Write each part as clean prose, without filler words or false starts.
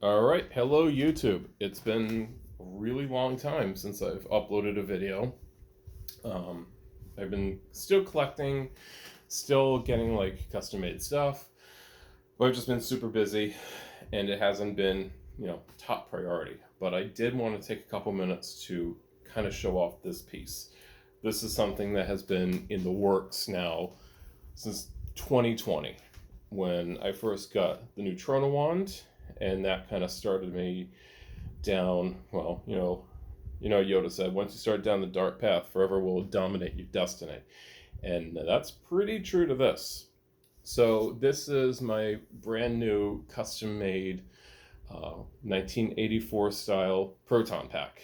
All right, hello YouTube. It's been a really long time since I've uploaded a video. Um, I've been still collecting, still getting like custom made stuff, but I've just been super busy and it hasn't been, top priority. But I did want to take a couple minutes to kind of show off this piece. This is something that has been in the works now since 2020 when I first got the Neutrona wand, and that kind of started me down. Well, Yoda said, once you start down the dark path, forever will dominate your destiny, and that's pretty true to this. So this is my brand new custom made 1984 style Proton pack,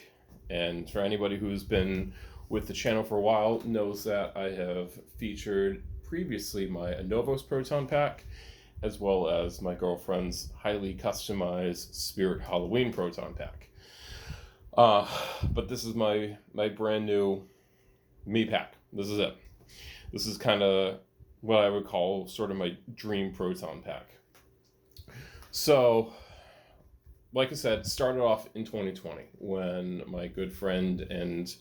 and for anybody who's been with the channel for a while knows that I have featured previously my Anovos Proton pack, as well as my girlfriend's highly customized Spirit Halloween Proton pack. But this is my brand new me pack. This is it. This is kind of what I would call sort of my dream Proton pack. So, like I said, started off in 2020 when my good friend and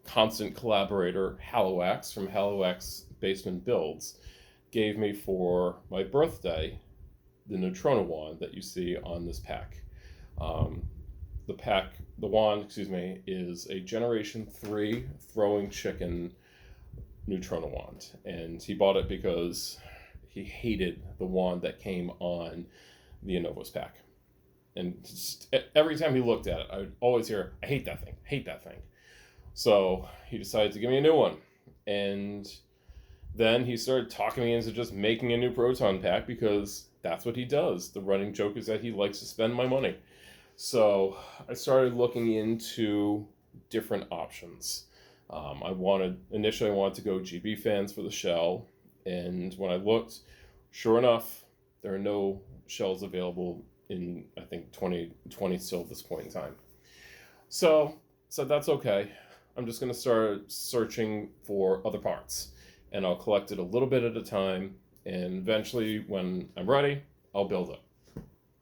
constant collaborator Halliwax from Halliwax Basement Builds gave me for my birthday the Neutrona wand that you see on this pack. The wand, is a Generation 3 throwing chicken Neutrona wand, and he bought it because he hated the wand that came on the Anovos pack. And just, every time he looked at it, I would always hear, I hate that thing. So he decided to give me a new one. And then he started talking me into just making a new Proton pack because that's what he does. The running joke is that he likes to spend my money. So I started looking into different options. Initially I wanted to go GB fans for the shell. And when I looked, sure enough, there are no shells available in, I think, 2020 still at this point in time. So that's okay. I'm just going to start searching for other parts, and I'll collect it a little bit at a time, and eventually when I'm ready, I'll build it.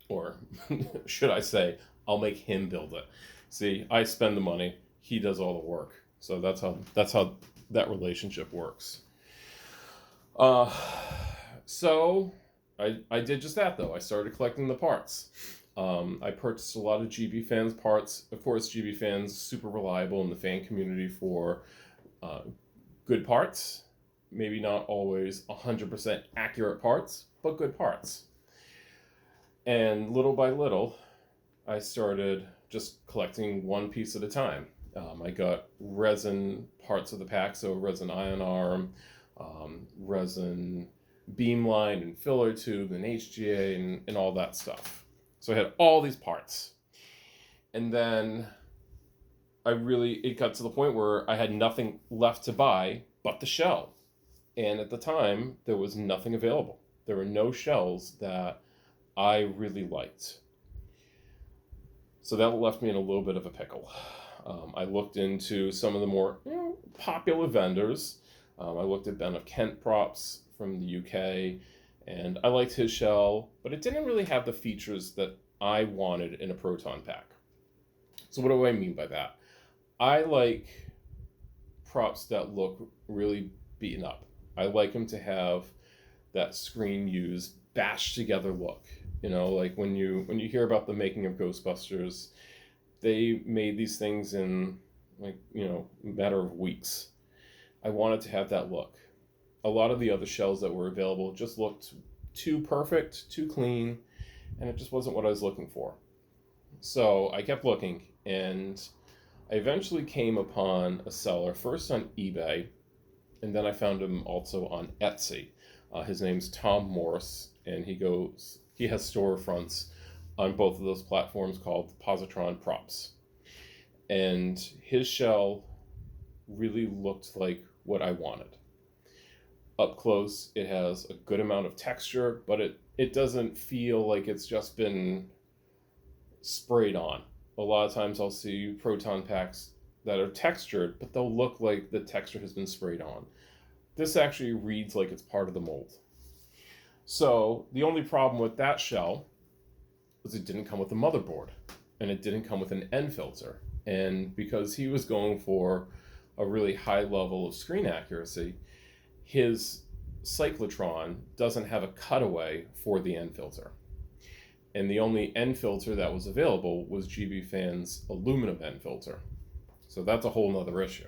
Or should I say, I'll make him build it. See, I spend the money, he does all the work. So that's how that relationship works. So I did just that though. I started collecting the parts. I purchased a lot of GB fans parts. Of course, GB fans super reliable in the fan community for good parts. Maybe not always 100% accurate parts, but good parts. And little by little, I started just collecting one piece at a time. I got resin parts of the pack, so resin ion arm, resin beamline and filler tube and HGA and all that stuff. So I had all these parts. And then it got to the point where I had nothing left to buy but the shell. And at the time, there was nothing available. There were no shells that I really liked. So that left me in a little bit of a pickle. I looked into some of the more popular vendors. I looked at Ben of Kent Props from the UK, and I liked his shell, but it didn't really have the features that I wanted in a Proton pack. So what do I mean by that? I like props that look really beaten up. I like them to have that screen used, bashed together look. Like when you hear about the making of Ghostbusters, they made these things in a matter of weeks. I wanted to have that look. A lot of the other shells that were available just looked too perfect, too clean, and it just wasn't what I was looking for. So I kept looking, and I eventually came upon a seller, first on eBay, and then I found him also on Etsy. His name's Tom Morse, and he has storefronts on both of those platforms called Positron Props. And his shell really looked like what I wanted. Up close, it has a good amount of texture, but it doesn't feel like it's just been sprayed on. A lot of times I'll see Proton packs that are textured, but they'll look like the texture has been sprayed on. This actually reads like it's part of the mold. So the only problem with that shell was it didn't come with a motherboard, and it didn't come with an N filter. And because he was going for a really high level of screen accuracy, his cyclotron doesn't have a cutaway for the N filter. And the only N filter that was available was GB Fan's aluminum N filter. So that's a whole nother issue.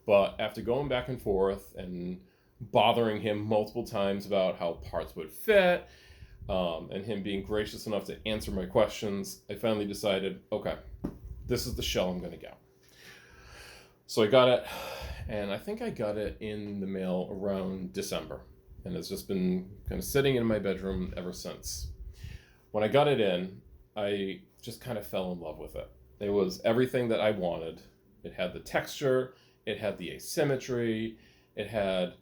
But after going back and forth and bothering him multiple times about how parts would fit, and him being gracious enough to answer my questions, I finally decided, okay, this is the shell I'm going to get. So I got it, and I think I got it in the mail around December, and it's just been kind of sitting in my bedroom ever since. When I got it in, I just kind of fell in love with it. It was everything that I wanted. It had the texture, it had the asymmetry, it had,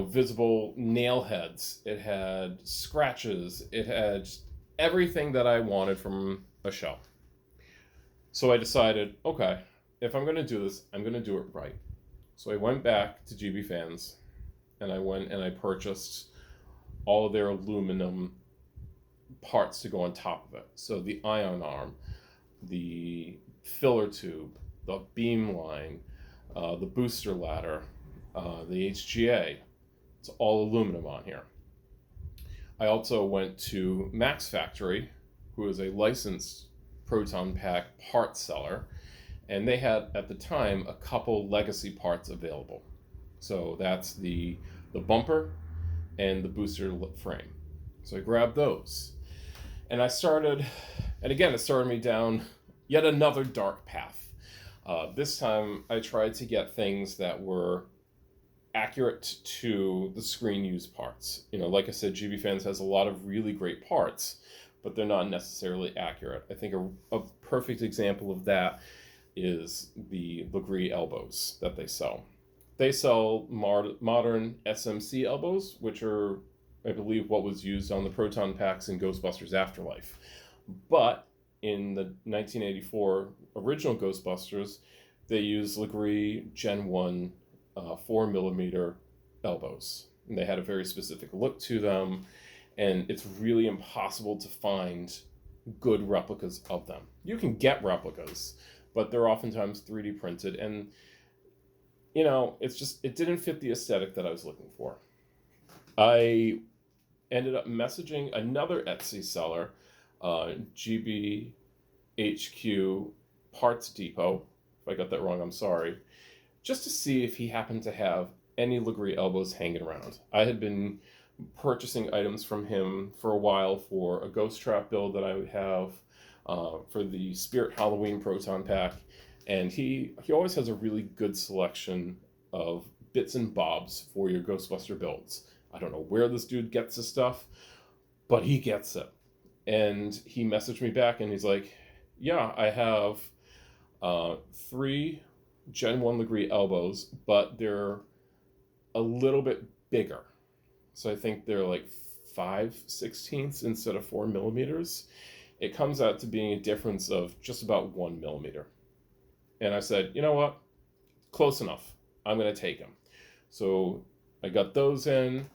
visible nail heads, it had scratches, it had everything that I wanted from a shell. So I decided, okay, if I'm going to do this, I'm going to do it right. So I went back to GB Fans, and I went and I purchased all of their aluminum parts to go on top of it. So the ion arm, the filler tube, the beam line, the booster ladder, the HGA. It's all aluminum on here. I also went to Max Factory, who is a licensed Proton Pack part seller, and they had at the time a couple legacy parts available. So that's the bumper and the booster frame. So I grabbed those. And I started, and again, it started me down yet another dark path. This time I tried to get things that were accurate to the screen use parts. Like I said, GB Fans has a lot of really great parts, but they're not necessarily accurate. I think a perfect example of that is the Legree elbows that they sell. They sell modern SMC elbows, which are, I believe, what was used on the Proton packs in Ghostbusters Afterlife. But in the 1984 original Ghostbusters, they used Legree Gen 1 4mm elbows. And they had a very specific look to them, and it's really impossible to find good replicas of them. You can get replicas, but they're oftentimes 3D printed, and it didn't fit the aesthetic that I was looking for. I ended up messaging another Etsy seller, GBHQ Parts Depot. If I got that wrong, I'm sorry. Just to see if he happened to have any Legree elbows hanging around. I had been purchasing items from him for a while for a Ghost Trap build that I would have, for the Spirit Halloween Proton Pack, and he always has a really good selection of bits and bobs for your Ghostbuster builds. I don't know where this dude gets his stuff, but he gets it. And he messaged me back and he's like, yeah, I have 3 Gen 1 Legree elbows, but they're a little bit bigger. So I think they're like 5/16 instead of 4mm. It comes out to being a difference of just about 1mm. And I said, you know what? Close enough. I'm going to take them. So I got those in.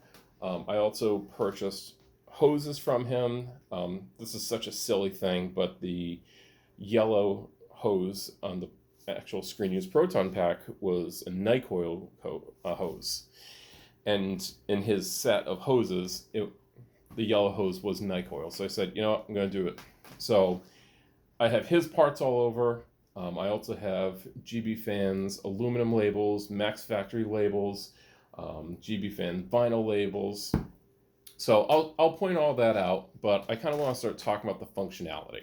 I also purchased hoses from him. This is such a silly thing, but the yellow hose on the actual screen use Proton Pack was a Nycoil hose. And in his set of hoses, the yellow hose was Nycoil. So I said, you know what? I'm going to do it. So I have his parts all over. I also have GB Fans aluminum labels, Max Factory labels, GB Fan vinyl labels. So I'll point all that out, but I kind of want to start talking about the functionality.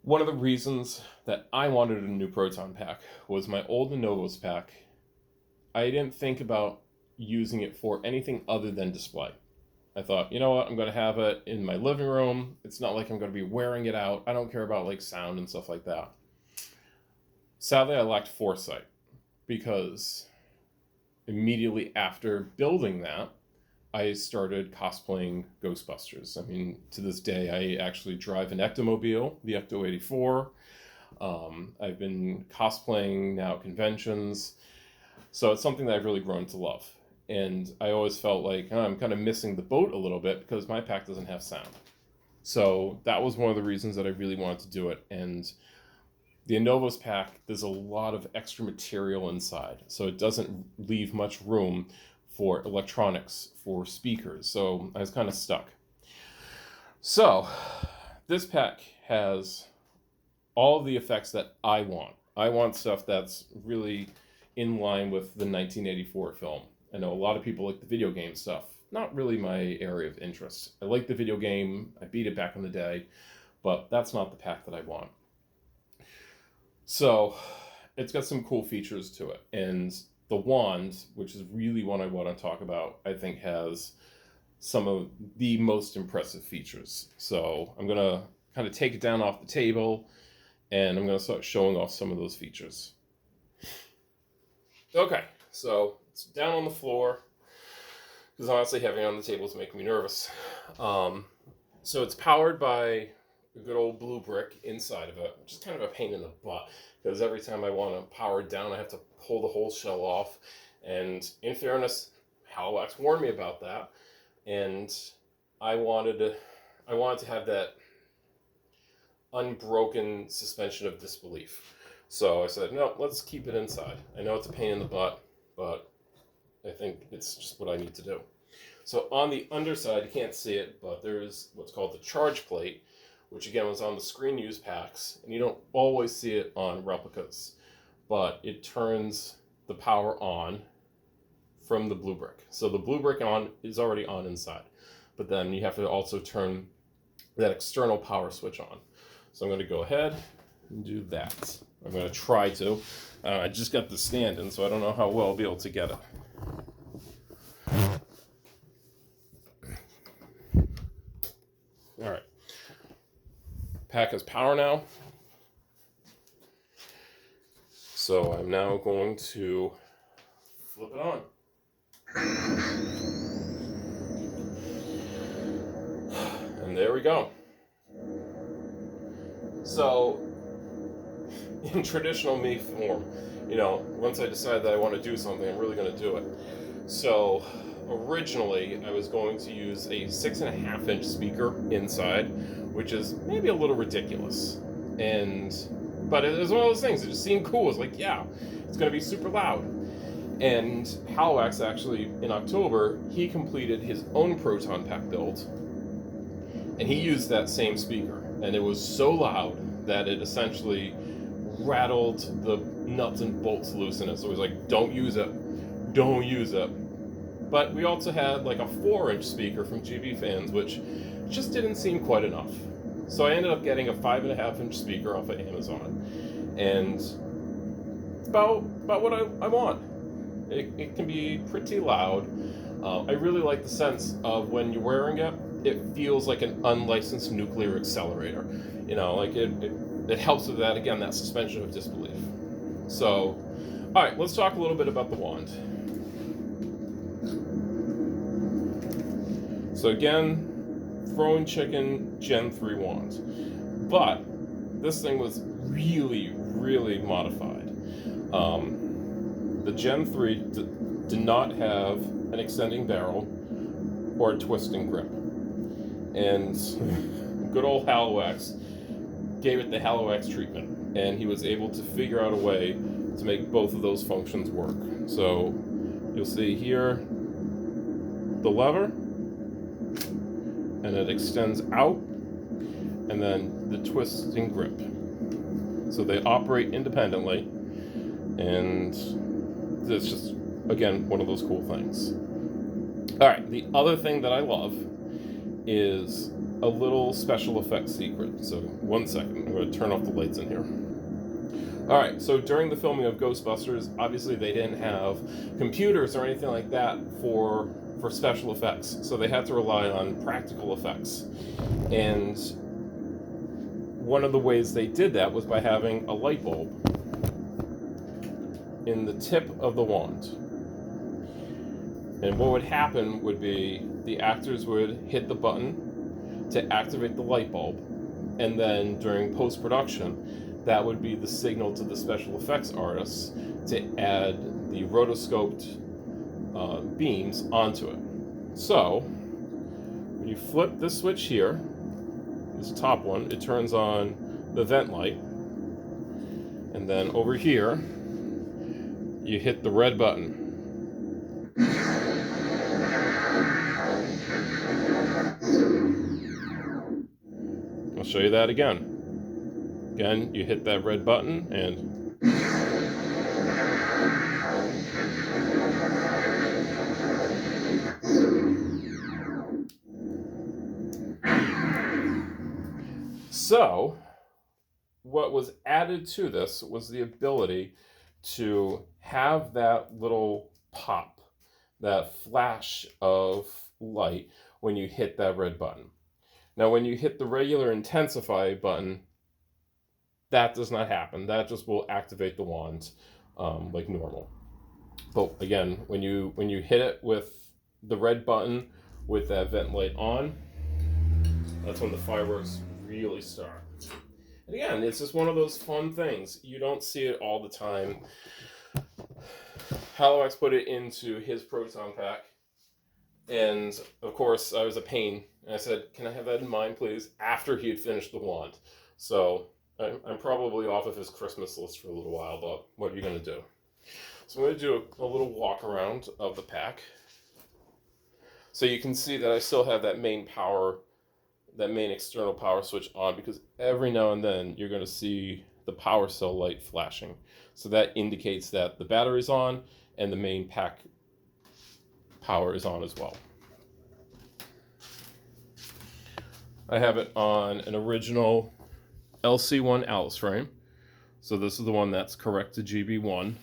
One of the reasons that I wanted a new Proton Pack was my old Novos pack. I didn't think about using it for anything other than display. I thought, you know what, I'm going to have it in my living room. It's not like I'm going to be wearing it out. I don't care about like sound and stuff like that. Sadly, I lacked foresight because immediately after building that, I started cosplaying Ghostbusters. I mean, to this day, I actually drive an Ectomobile, the Ecto 84. I've been cosplaying now at conventions. So it's something that I've really grown to love. And I always felt like I'm kind of missing the boat a little bit because my pack doesn't have sound. So that was one of the reasons that I really wanted to do it. And the Innovos pack, there's a lot of extra material inside, so it doesn't leave much room for electronics, for speakers. So I was kind of stuck. So this pack has all of the effects that I want. I want stuff that's really in line with the 1984 film. I know a lot of people like the video game stuff. Not really my area of interest. I like the video game. I beat it back in the day, but that's not the pack that I want. So it's got some cool features to it. And the wand, which is really what I want to talk about, I think has some of the most impressive features. So I'm going to kind of take it down off the table, and I'm going to start showing off some of those features. Okay, so it's down on the floor, because honestly having it on the table is making me nervous. So it's powered by a good old blue brick inside of it, which is kind of a pain in the butt, because every time I want to power it down, I have to pull the whole shell off. And in fairness, Halliwax warned me about that, and I wanted to have that unbroken suspension of disbelief. So I said, no, let's keep it inside. I know it's a pain in the butt, but I think it's just what I need to do. So on the underside, you can't see it, but there's what's called the charge plate, which again was on the screen use packs, and you don't always see it on replicas, but it turns the power on from the blue brick. So the blue brick is already on inside, but then you have to also turn that external power switch on. So I'm going to go ahead and do that. I'm going to try to. I just got the stand in, so I don't know how well I'll be able to get it. All right. Pack has power now. So I'm now going to flip it on. And there we go. So, in traditional me form, once I decide that I want to do something, I'm really going to do it. So, originally, I was going to use a 6.5-inch speaker inside, which is maybe a little ridiculous. But it was one of those things, it just seemed cool. It's like, yeah, it's going to be super loud. And Halliwax actually, in October, he completed his own Proton pack build, and he used that same speaker. And it was so loud that it essentially rattled the nuts and bolts loose in it. So it was like, don't use it. Don't use it. But we also had like a 4-inch speaker from GB Fans, which just didn't seem quite enough. So I ended up getting a 5.5-inch speaker off of Amazon. And it's about what I want. It can be pretty loud. I really like the sense of when you're wearing it, it feels like an unlicensed nuclear accelerator. It helps with that, again, that suspension of disbelief. So, all right, let's talk a little bit about the wand. So again, Throwing Chicken Gen 3 wand. But this thing was really, really modified. The Gen 3 did not have an extending barrel or a twisting grip. And good old Halliwax gave it the Halliwax treatment, and he was able to figure out a way to make both of those functions work. So you'll see here the lever, and it extends out, and then the twisting grip. So they operate independently, and it's just, again, one of those cool things. All right, the other thing that I love is a little special effects secret. So 1 second, I'm going to turn off the lights in here. All right, so during the filming of Ghostbusters, obviously they didn't have computers or anything like that for special effects, so they had to rely on practical effects. And one of the ways they did that was by having a light bulb in the tip of the wand. And what would happen would be the actors would hit the button to activate the light bulb, and then during post-production, that would be the signal to the special effects artists to add the rotoscoped beams onto it. So, when you flip this switch here, this top one, it turns on the vent light. And then over here, you hit the red button. I'll show you that again. Again, you hit that red button and so what was added to this was the ability to have that little pop, that flash of light when you hit that red button. Now, when you hit the regular intensify button, that does not happen. That just will activate the wand like normal. But again, when you hit it with the red button with that vent light on, that's when the fireworks really start. And again, it's just one of those fun things. You don't see it all the time. Halliwax put it into his Proton pack. And of course, I was a pain. And I said, can I have that in mind, please? After he had finished the wand. So I'm probably off of his Christmas list for a little while, but what are you going to do? So I'm going to do a little walk around of the pack. So you can see that I still have that main external power switch on, because every now and then you're going to see the power cell light flashing. So that indicates that the battery's on and the main pack power is on as well. I have it on an original LC1 Alice frame. So this is the one that's correct to GB1.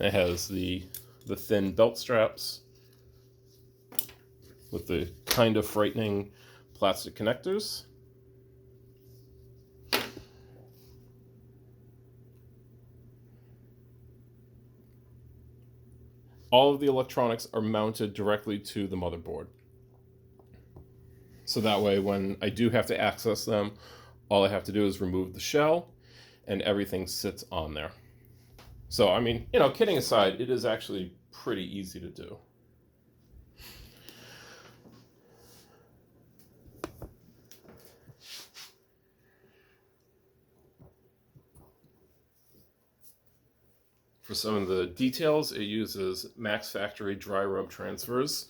It has the thin belt straps with the kind of frightening plastic connectors. All of the electronics are mounted directly to the motherboard. So that way, when I do have to access them, all I have to do is remove the shell and everything sits on there. So, I mean, kidding aside, it is actually pretty easy to do. For some of the details, it uses Max Factory dry rub transfers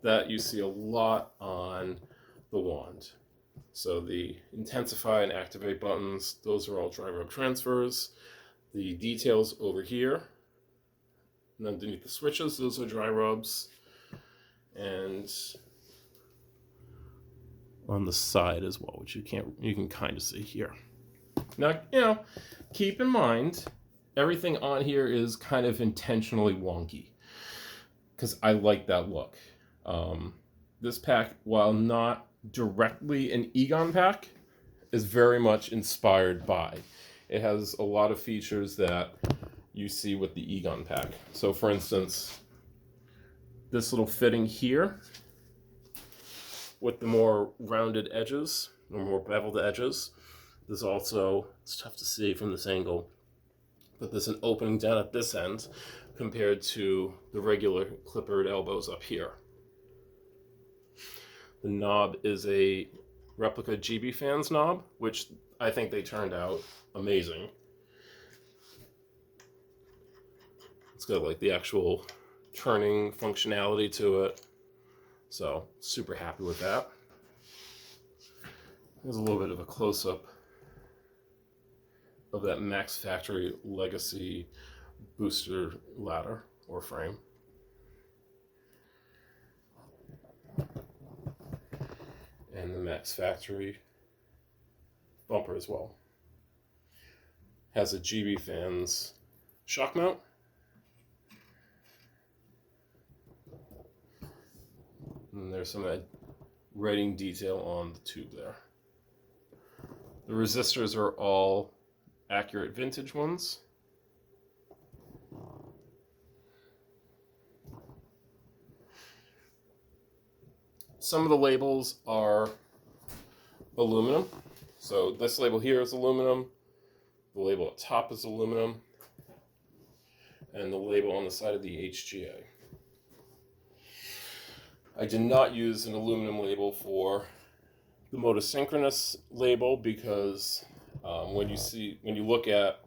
that you see a lot on the wand. So the intensify and activate buttons, those are all dry rub transfers. The details over here and underneath the switches, those are dry rubs. And on the side as well, which you can kind of see here. Now, keep in mind, everything on here is kind of intentionally wonky because I like that look. This pack, while not directly an Egon pack, is very much inspired by. It has a lot of features that you see with the Egon pack. So for instance, this little fitting here with the more rounded edges, or more beveled edges. There's also, it's tough to see from this angle, but there's an opening down at this end compared to the regular clippered elbows up here. The knob is a replica GB Fans knob, which I think they turned out amazing. It's got like the actual turning functionality to it. So super happy with that. There's a little bit of a close-up of that Max Factory Legacy booster ladder or frame. And the Max Factory bumper as well. Has a GB Fans shock mount. And there's some writing detail on the tube there. The resistors are all accurate vintage ones. Some of the labels are aluminum. So this label here is aluminum. The label at top is aluminum. And the label on the side of the HGA. I did not use an aluminum label for the motosynchronous label because when you look at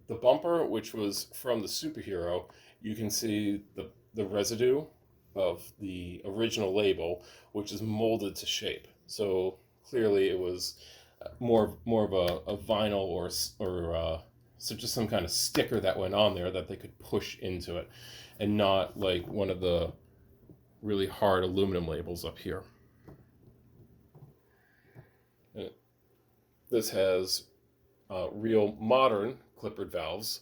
the bumper, which was from the superhero, you can see the residue of the original label, which is molded to shape. So clearly, it was more of a vinyl or so just some kind of sticker that went on there that they could push into it, and not like one of the really hard aluminum labels up here. This has real modern clippered valves.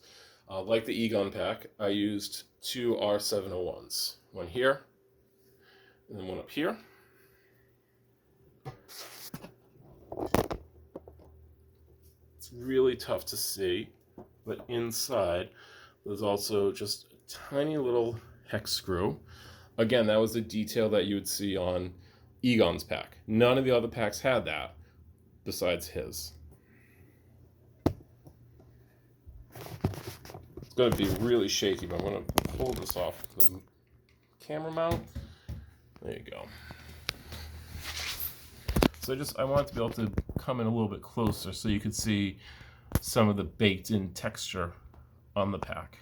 Like the Egon pack, I used two R701s. One here, and then one up here. It's really tough to see, but inside there's also just a tiny little hex screw. Again, that was the detail that you would see on Egon's pack. None of the other packs had that besides his. It's going to be really shaky, but I'm going to pull this off the camera mount. There you go. So I wanted to be able to come in a little bit closer so you could see some of the baked in texture on the pack.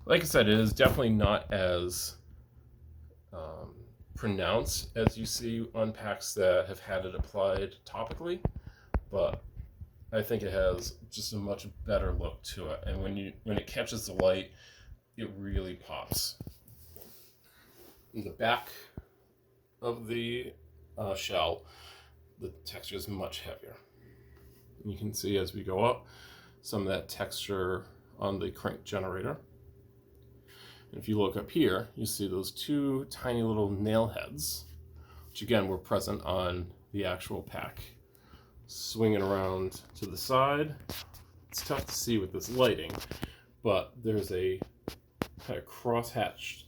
Like I said, it is definitely not as pronounced as you see on packs that have had it applied topically, but I think it has just a much better look to it, and when it catches the light, it really pops. In the back of the shell, the texture is much heavier. You can see as we go up some of that texture on the crank generator. And if you look up here, you see those two tiny little nail heads, which again were present on the actual pack. Swinging around to the side. It's tough to see with this lighting, but there's a kind of cross-hatched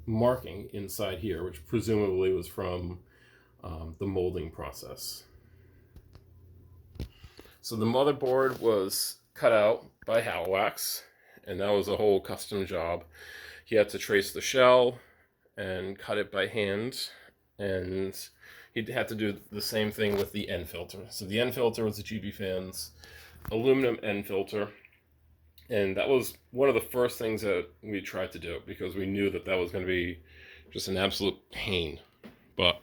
marking inside here, which presumably was from the molding process. So the motherboard was cut out by Halliwax, and that was a whole custom job. He had to trace the shell and cut it by hand, and he had to do the same thing with the end filter. So the end filter was the GB Fans aluminum end filter, and that was one of the first things that we tried to do because we knew that was going to be just an absolute pain. But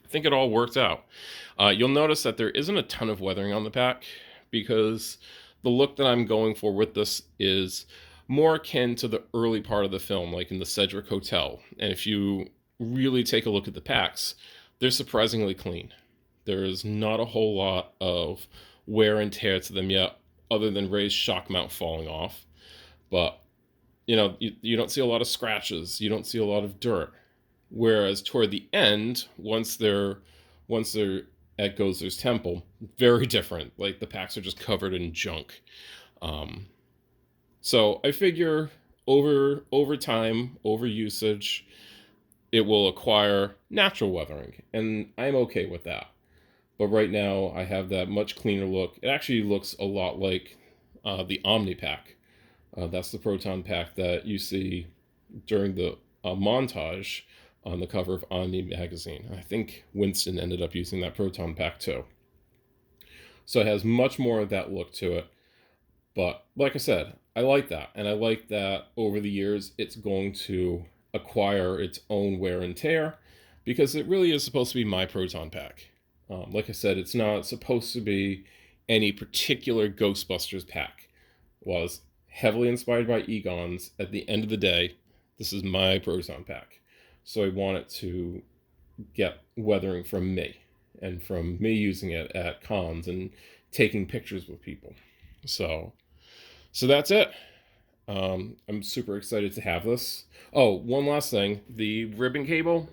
I think it all worked out. You'll notice that there isn't a ton of weathering on the pack because the look that I'm going for with this is more akin to the early part of the film, like in the Cedric Hotel. And if you really take a look at the packs, they're surprisingly clean. There is not a whole lot of wear and tear to them yet, other than Ray's shock mount falling off. But you don't see a lot of scratches. You don't see a lot of dirt. Whereas toward the end, once they're at Gozer's temple, very different. Like the packs are just covered in junk. So I figure over time, over usage, it will acquire natural weathering, and I'm okay with that. But right now, I have that much cleaner look. It actually looks a lot like the Omni pack. That's the Proton pack that you see during the montage on the cover of Omni magazine. I think Winston ended up using that Proton pack too. So it has much more of that look to it. But like I said, I like that. And I like that over the years, it's going to acquire its own wear and tear because it really is supposed to be my Proton pack. Like I said, it's not supposed to be any particular Ghostbusters pack. It was heavily inspired by Egon's. At the end of the day, this is my Proton pack. So I want it to get weathering from me and from me using it at cons and taking pictures with people. So that's it. I'm super excited to have this. Oh, one last thing. The ribbon cable.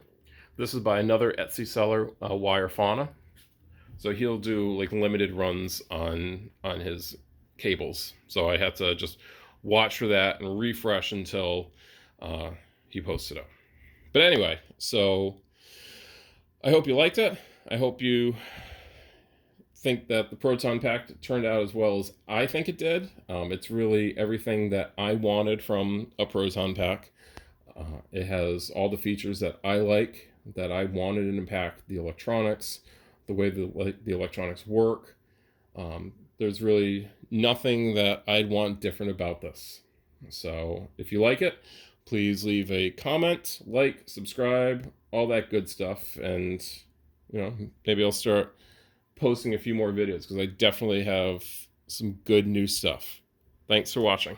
This is by another Etsy seller, Wire Fauna. So he'll do like limited runs on his cables. So I had to just watch for that and refresh until he posted it. But anyway, so I hope you liked it. I hope you think that the Proton pack turned out as well as I think it did. It's really everything that I wanted from a Proton pack. It has all the features that I like, that I wanted to impact the electronics, the way the electronics work. There's really nothing that I'd want different about this. So if you like it, please leave a comment, like, subscribe, all that good stuff. And, maybe I'll start posting a few more videos because I definitely have some good new stuff. Thanks for watching.